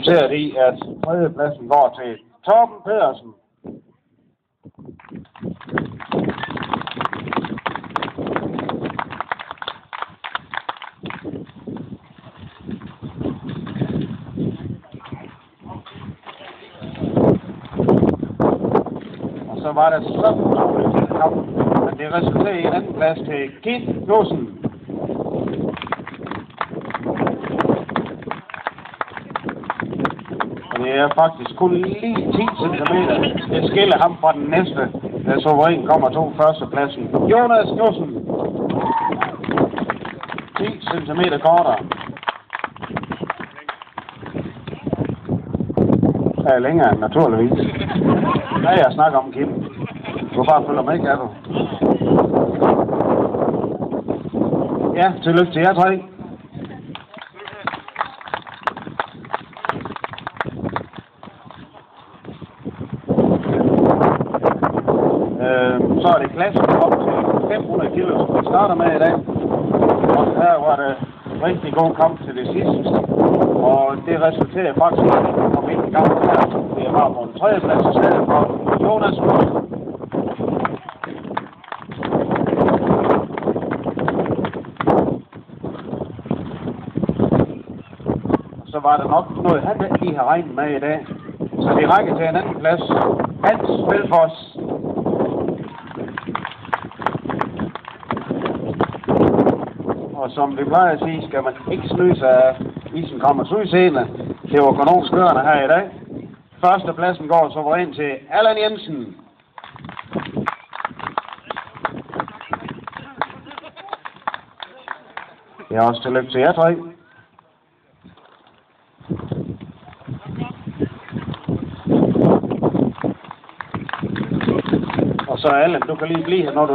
resulteret i, at tredjepladsen går til Torben Pedersen. Og så var der så utroligt kamp, men det resulterede i en anden plads til Kit Knudsen. Det er faktisk kun lige 10 cm. Det skiller ham fra den næste, der suveræn kommer to førstepladsen. Jonas Knudsen. 10 cm kortere. Det er længere end naturligvis. Ja, jeg snakker om Kim. Du bare følger med, kan du? Ja, tillykke til jer tre. Så er det klassen op til 500 kilo, som vi starter med i dag. Og her var det rigtig god kamp til det sidste. Og det resulterer faktisk i, at vi kom ind i kampen her. Det er bare på en tredjeplads i stedet for Jonas Knudsen. Så var der nok noget, han ikke lige har regnet med i dag. Så vi rækker til en anden plads. Hans Velfors. Og som vi plejer at sige, skal man ikke snyde af isenkrammers udseende. Det var kanonskørende her i dag. Førstepladsen går suveræn til Allan Jensen. Det er også tillykke til jer tre. Og så Allan, du kan lige blive her, når du